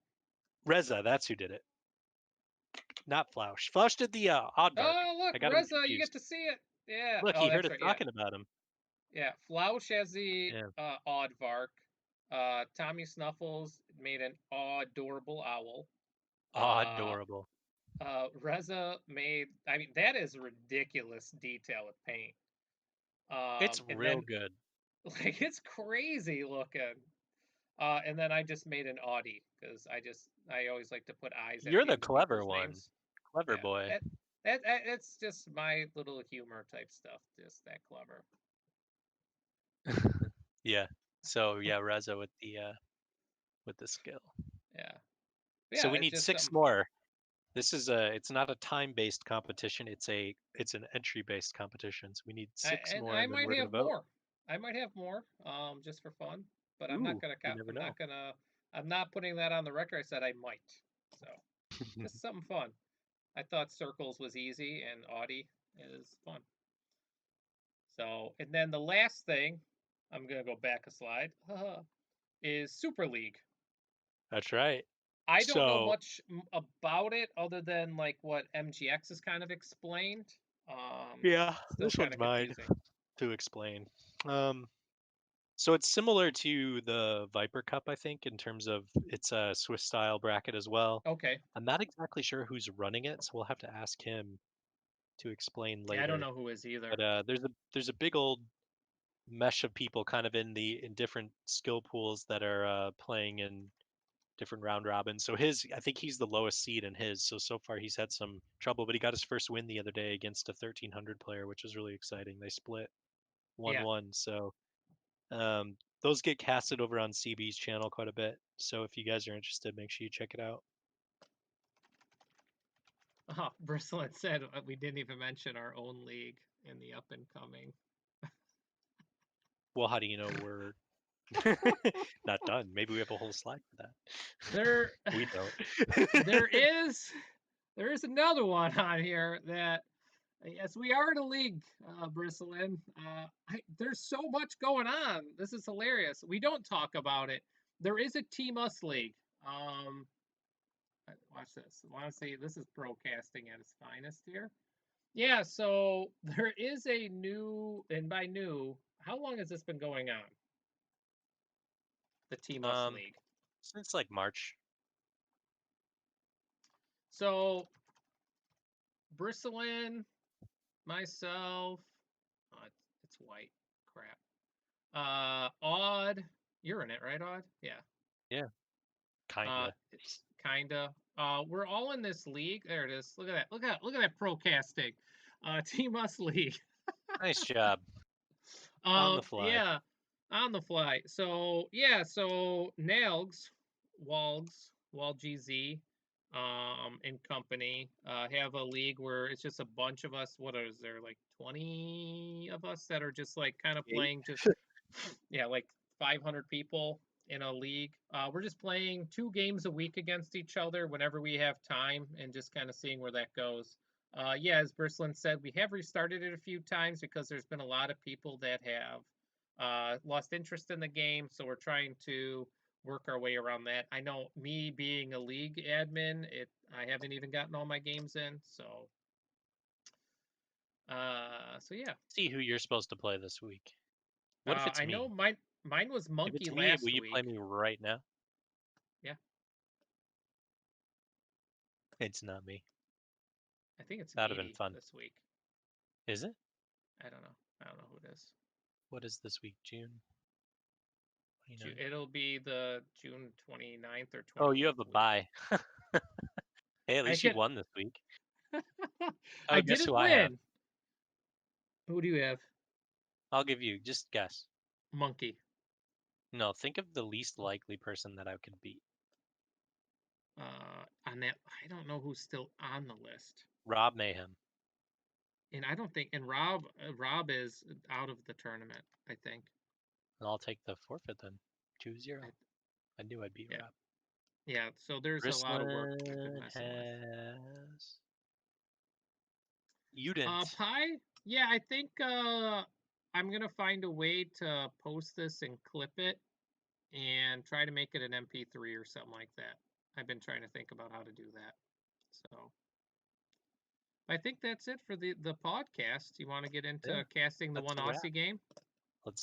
Reza, that's who did it, not Flausch. Flausch did the Aardvark. Oh, look, I got him Reza, you get confused. to see it. Yeah. Look, Oh, he heard that's us right. Yeah. talking about him. Yeah. Flausch has the Yeah, Aardvark. Tommy Snuffles made an adorable owl. Uh, adorable. Reza made. I mean, that is ridiculous detail with paint. It's And real then good. like it's crazy looking. And then I just made an Audi because I always like to put eyes at You're the the end of clever people's one, names. clever Yeah, boy. it's just my little humor type stuff. Just that clever. Yeah. So yeah, Reza with the skill. Yeah, So yeah. we It's need just 6 something. more. This is a it's not a time-based competition. It's an entry-based competition. So we need 6 And more I and then might we're going have to vote. more. I might have more. Just for fun. But I'm not Ooh, gonna. you never I'm not know. gonna. I'm not putting that on the record. I said I might. So just something fun. I thought circles was easy and Audi is fun. So, and then the last thing, I'm gonna go back a slide, is Super League. That's right. I don't know So, much about it other than like what MGX has kind of explained. yeah, Still this kind one's of mine confusing. to explain. Um so it's similar to the Viper Cup, I think, in terms of it's a Swiss style bracket as well. Okay, I'm not exactly sure who's running it, so we'll have to ask him to explain yeah, I don't later. know who is either. But there's a big old mesh of people kind of in different skill pools that are playing in different round robins. So I think he's the lowest seed in his. So far he's had some trouble, but he got his first win the other day against a 1300 player, which was really exciting. They split Yeah. 1-1. So those get casted over on CB's channel quite a bit. So if you guys are interested, make sure you check it out. Oh, Bristlet said we didn't even mention our own league in the up and coming. Well, how do you know we're? Not done. Maybe we have a whole slide for that. There, We don't. there is, there is another one on here that yes, we are in a league, Bristlin. There's so much going on. This is hilarious. We don't talk about it. There is a Team Us league. Um, Watch this. I want to say this is broadcasting at its finest here. Yeah, so there is a new, and by new, how long has this been going on? The Team Us Um, league. since like March. So Bristlin, myself, oh, it's white. Crap. Odd, you're in it, right, Odd? Yeah. Yeah, Uh, kinda. Kinda. We're all in this league. There it is. Look at that. Look at that procasting. Team Us League. Nice job. On the fly. Yeah, on the fly. So yeah, so Nalgs, WalGZ, and company, have a league where it's just a bunch of us. What is there, like 20 of us that are just like kind of Eight. playing just yeah, like 500 people in a league. We're just playing 2 games a week against each other whenever we have time and just kind of seeing where that goes. Yeah, as Burslin said, we have restarted it a few times because there's been a lot of people that have lost interest in the game. So we're trying to work our way around that. I know me being a league admin, I haven't even gotten all my games in. So yeah. See who you're supposed to play this week. What if it's I know me? mine was If Monkey it's me, will last you play week. me right now? Yeah, It's not me. I think it's That'd have been Edie fun. this week. Is it? I don't know. I don't know who it is. What is this week? June 29th? It'll be the June 29th or Oh, you 28th have a week. bye. Hey, at I least you can won this week. I Oh, guess didn't who I have? win. Who do you have? I'll give you, just guess. Monkey. No, think of the least likely person that I could beat. On that, I don't know who's still on the list. Rob Mayhem. And I don't think, and Rob is out of the tournament, I think. And I'll take the forfeit then. I, 2-0. I knew I'd beat yeah. Rob. Yeah, so there's a lot of work I've been Bristlin messing with. has Udent. Pie? Yeah, I think I'm gonna find a way to post this and clip it and try to make it an MP3 or something like that. I've been trying to think about how to do that. So I think that's it for the podcast. You want to get Yeah, into casting the that's one a wrap. Aussie game?